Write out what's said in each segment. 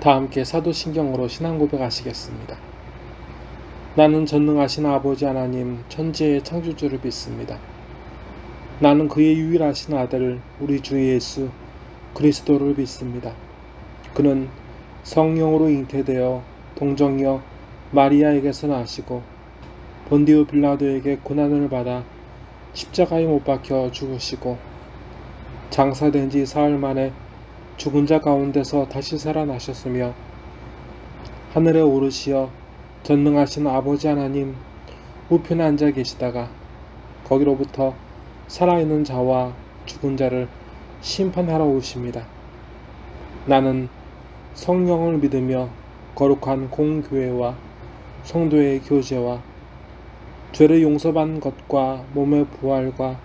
다 함께 사도신경으로 신앙 고백하시겠습니다. 나는 전능하신 아버지 하나님 천지의 창조주를 믿습니다. 나는 그의 유일하신 아들 우리 주 예수 그리스도를 믿습니다. 그는 성령으로 잉태되어 동정녀 마리아에게서 나시고 본디오 빌라도에게 고난을 받아 십자가에 못 박혀 죽으시고 장사된 지 사흘 만에 죽은 자 가운데서 다시 살아나셨으며 하늘에 오르시어 전능하신 아버지 하나님 우편에 앉아 계시다가 거기로부터 살아있는 자와 죽은 자를 심판하러 오십니다. 나는 성령을 믿으며 거룩한 공교회와 성도의 교제와 죄를 용서받는 것과 몸의 부활과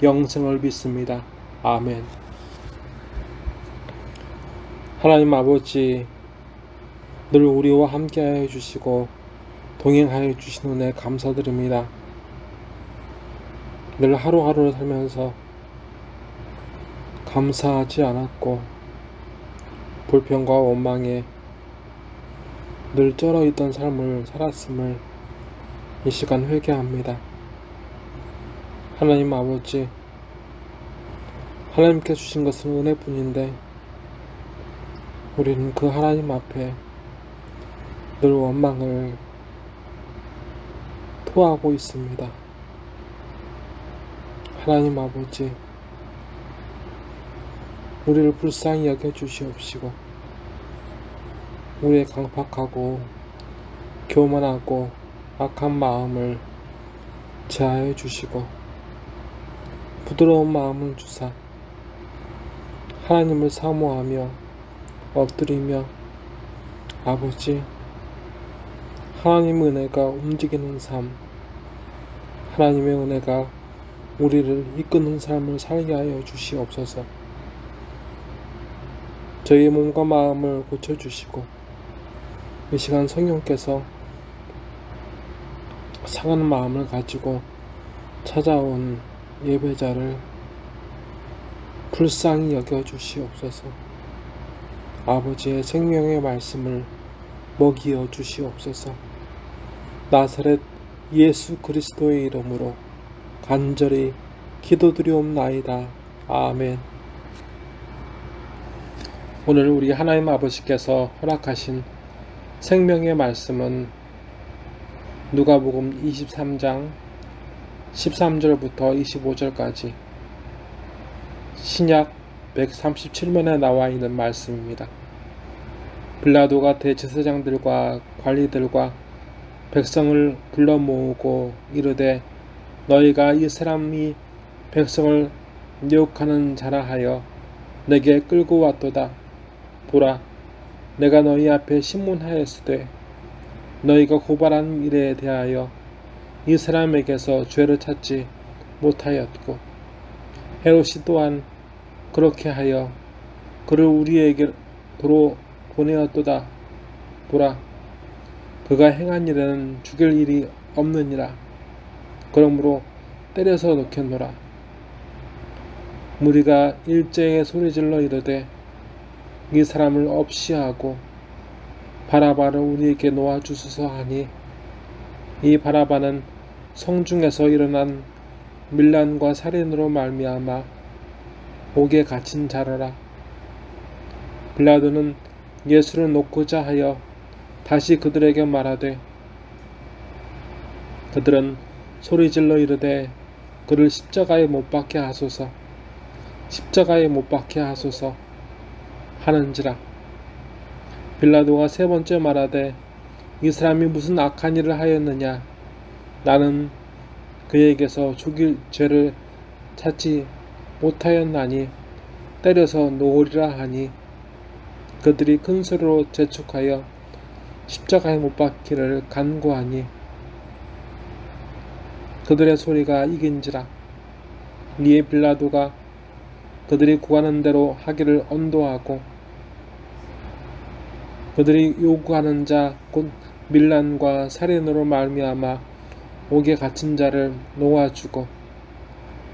영생을 믿습니다. 아멘. 하나님 아버지, 늘 우리와 함께하여 주시고 동행하여 주신 은혜 감사드립니다. 늘 하루하루를 살면서 감사하지 않았고 불평과 원망에 늘 쩔어있던 삶을 살았음을 이 시간 회개합니다. 하나님 아버지, 하나님께 주신 것은 은혜뿐인데 우리는 그 하나님 앞에 늘 원망을 토하고 있습니다. 하나님 아버지, 우리를 불쌍히 여겨주시옵시고 우리의 강팍하고 교만하고 악한 마음을 제하여 주시고 부드러운 마음을 주사 하나님을 사모하며 엎드리며 아버지, 하나님의 은혜가 움직이는 삶, 하나님의 은혜가 우리를 이끄는 삶을 살게 하여 주시옵소서. 저희의 몸과 마음을 고쳐주시고 이 시간 성령께서 상한 마음을 가지고 찾아온 예배자를 불쌍히 여겨주시옵소서. 아버지의 생명의 말씀을 먹이어 주시옵소서. 나사렛 예수 그리스도의 이름으로 간절히 기도드리옵나이다. 아멘. 오늘 우리 하나님 아버지께서 허락하신 생명의 말씀은 누가복음 23장 13절부터 25절까지 신약 137면에 나와 있는 말씀입니다. 빌라도가 대제사장들과 관리들과 백성을 불러 모으고 이르되 너희가 이 사람이 백성을 유혹하는 자라 하여 내게 끌고 왔도다. 보라, 내가 너희 앞에 신문하였으되 너희가 고발한 일에 대하여 이 사람에게서 죄를 찾지 못하였고 헤롯이 또한 그렇게 하여 그를 우리에게로 보내었도다. 보라, 그가 행한 일에는 죽일 일이 없느니라. 그러므로 때려서 놓겠노라. 무리가 일제에 소리질러 이르되 이 사람을 없이 하고 바라바를 우리에게 놓아주소서 하니 이 바라바는 성중에서 일어난 밀란과 살인으로 말미암아 옥에 갇힌 자라라. 빌라도는 예수를 놓고자 하여 다시 그들에게 말하되 그들은 소리질러 이르되 그를 십자가에 못 박게 하소서, 십자가에 못 박게 하소서 하는지라. 빌라도가 세 번째 말하되 이 사람이 무슨 악한 일을 하였느냐? 나는 그에게서 죽일 죄를 찾지 못하였나니 때려서 놓으리라 하니 그들이 큰 소리로 재촉하여 십자가에 못 박기를 간구하니 그들의 소리가 이긴지라. 이에 빌라도가 그들이 구하는 대로 하기를 언도하고 그들이 요구하는 자 곧 밀란과 살인으로 말미암아 옥에 갇힌 자를 놓아주고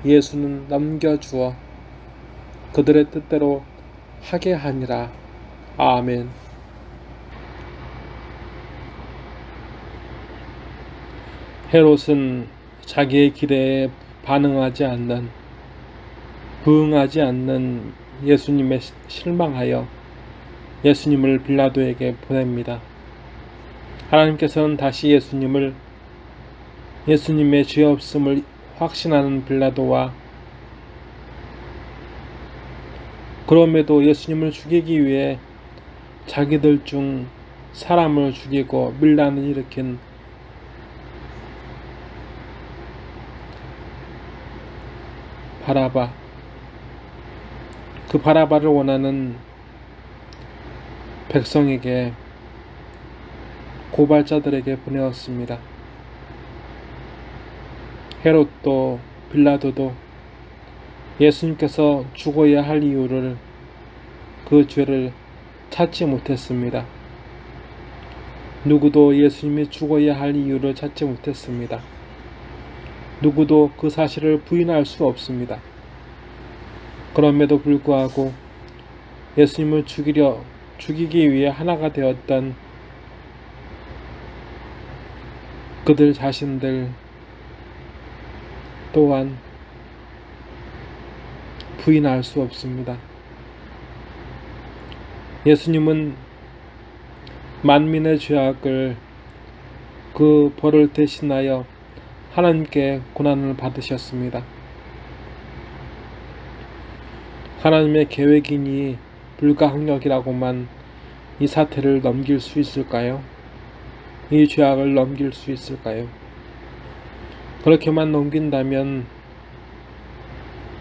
예수는 넘겨주어 그들의 뜻대로 하게 하니라. 아멘. 헤롯은 자기의 기대에 부응하지 않는 예수님에 실망하여 예수님을 빌라도에게 보냅니다. 하나님께서는 다시 예수님의 죄 없음을 확신하는 빌라도와 그럼에도 예수님을 죽이기 위해 자기들 중 사람을 죽이고 밀란을 일으킨 바라바, 그 바라바를 원하는 백성에게, 고발자들에게 보내었습니다. 헤롯도 빌라도도 예수님께서 죽어야 할 이유를, 그 죄를 찾지 못했습니다. 누구도 예수님이 죽어야 할 이유를 찾지 못했습니다. 누구도 그 사실을 부인할 수 없습니다. 그럼에도 불구하고 예수님을 죽이기 위해 하나가 되었던 그들 자신들 또한 부인할 수 없습니다. 예수님은 만민의 죄악을, 그 벌을 대신하여 하나님께 고난을 받으셨습니다. 하나님의 계획이니 불가항력이라고만 이 사태를 넘길 수 있을까요? 이 죄악을 넘길 수 있을까요? 그렇게만 넘긴다면,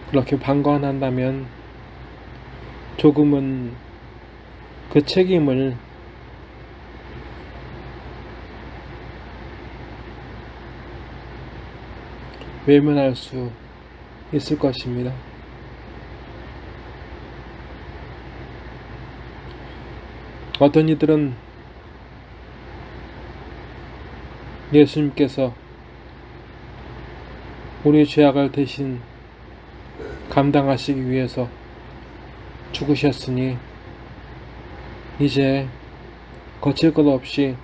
그렇게 방관한다면 조금은 그 책임을 외면할 수 있을 것입니다. 어떤 이들은 예수님께서 우리 죄악을 대신 감당하시기 위해서 죽으셨으니 이제 거칠 것 없이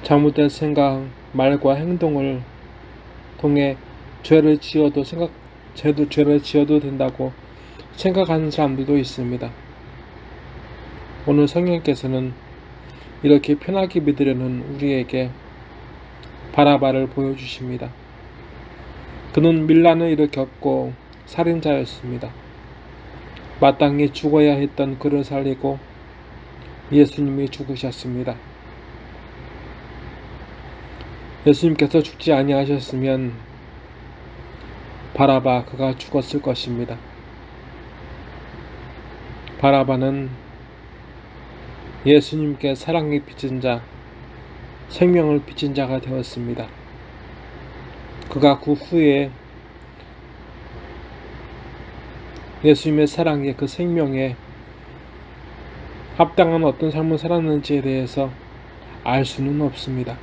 잘못된 생각, 말과 행동을 통해 죄를 지어도 된다고 생각하는 사람들도 있습니다. 오늘 성령께서는 이렇게 편하게 믿으려는 우리에게 바라바를 보여주십니다. 그는 밀란을 일으켰고 살인자였습니다. 마땅히 죽어야 했던 그를 살리고 예수님이 죽으셨습니다. 예수님께서 죽지 아니하셨으면 바라바, 그가 죽었을 것입니다. 바라바는 예수님께 사랑이 빚은 자, 생명을 빚은 자가 되었습니다. 그가 그 후에 예수님의 사랑에, 그 생명에 합당한 어떤 삶을 살았는지에 대해서 알 수는 없습니다.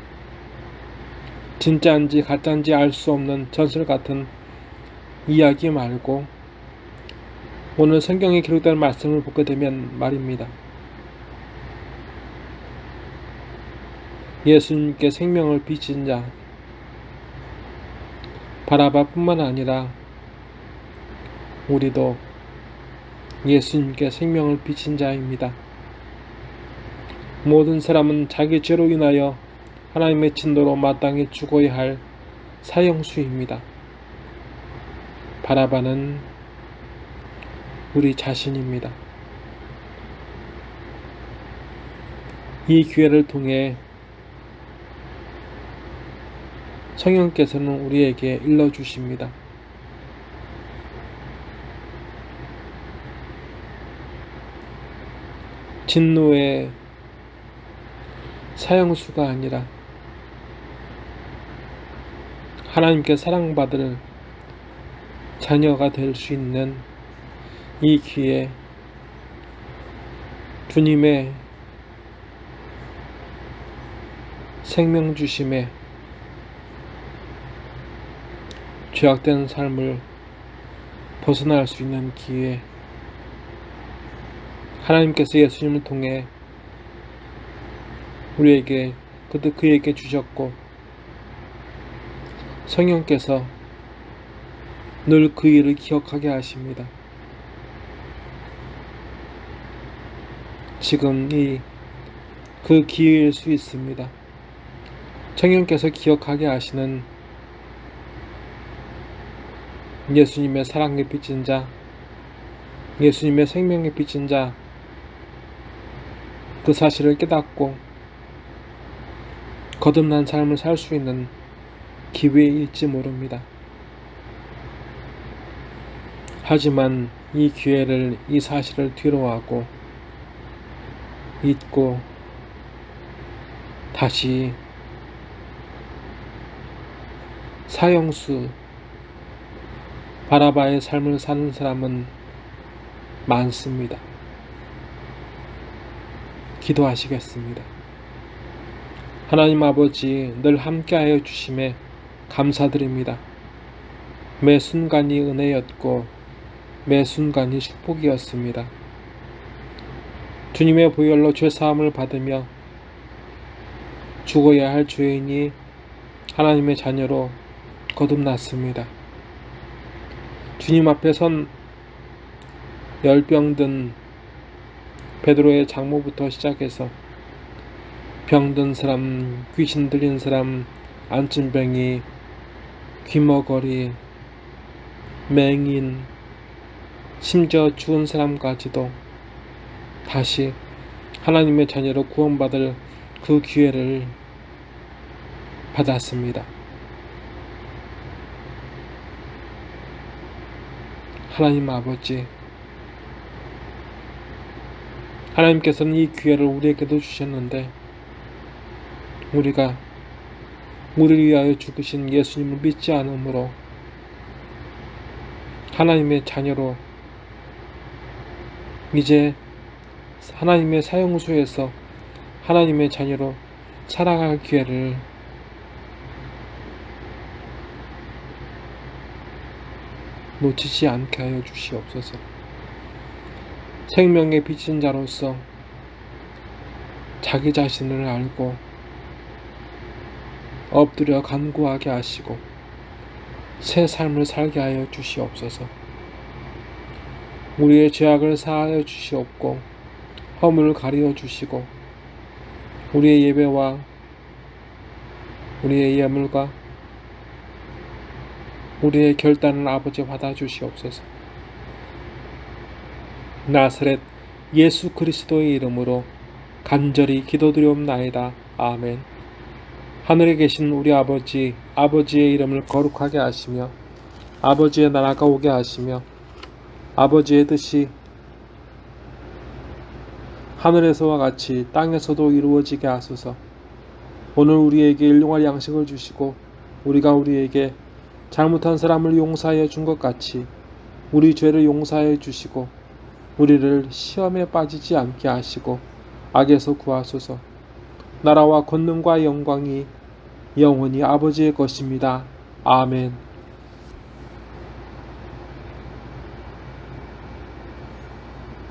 진짜인지 가짜인지 알 수 없는 전설 같은 이야기 말고 오늘 성경에 기록된 말씀을 보게 되면 말입니다. 예수님께 생명을 빚은 자, 바라바뿐만 아니라 우리도 예수님께 생명을 빚은 자입니다. 모든 사람은 자기 죄로 인하여 하나님의 진노로 마땅히 죽어야 할 사형수입니다. 바라바는 우리 자신입니다. 이 기회를 통해 성령께서는 우리에게 일러주십니다. 진노의 사형수가 아니라 하나님께 사랑받을 자녀가 될 수 있는 이 기회, 주님의 생명 주심에 죄악된 삶을 벗어날 수 있는 기회, 하나님께서 예수님을 통해 그에게 주셨고 성령께서 늘 그 일을 기억하게 하십니다. 지금 그 기회일 수 있습니다. 성령께서 기억하게 하시는 예수님의 사랑에 빚은 자, 예수님의 생명에 빚은 자, 그 사실을 깨닫고 거듭난 삶을 살 수 있는 기회일지 모릅니다. 하지만 이 기회를, 이 사실을 뒤로하고 잊고 다시 사형수 바라바의 삶을 사는 사람은 많습니다. 기도하시겠습니다. 하나님 아버지, 늘 함께하여 주심에 감사드립니다. 매 순간이 은혜였고 매 순간이 축복이었습니다. 주님의 보혈로 죄사함을 받으며 죽어야 할 죄인이 하나님의 자녀로 거듭났습니다. 주님 앞에 선 열병든 베드로의 장모부터 시작해서 병든 사람, 귀신 들린 사람, 안진뱅이, 귀머거리, 맹인, 심지어 죽은 사람까지도 다시 하나님의 자녀로 구원받을 그 기회를 받았습니다. 하나님 아버지, 하나님께서는 이 기회를 우리에게도 주셨는데 우리가 우리를 위하여 죽으신 예수님을 믿지 않으므로 하나님의 자녀로 이제 하나님의 사형수에서 하나님의 자녀로 살아갈 기회를 놓치지 않게 하여 주시옵소서. 생명의 빚진 자로서 자기 자신을 알고 엎드려 간구하게 하시고 새 삶을 살게 하여 주시옵소서. 우리의 죄악을 사하여 주시옵고 허물을 가리어 주시고 우리의 예배와 우리의 예물과 우리의 결단을 아버지 받아 주시옵소서. 나사렛 예수 그리스도의 이름으로 간절히 기도드리옵나이다. 아멘. 하늘에 계신 우리 아버지, 아버지의 이름을 거룩하게 하시며 아버지의 나라가 오게 하시며 아버지의 뜻이 하늘에서와 같이 땅에서도 이루어지게 하소서. 오늘 우리에게 일용할 양식을 주시고 우리가 우리에게 잘못한 사람을 용서하여 준 것 같이 우리 죄를 용서하여 주시고 우리를 시험에 빠지지 않게 하시고 악에서 구하소서. 나라와 권능과 영광이 영원히 아버지의 것입니다. 아멘.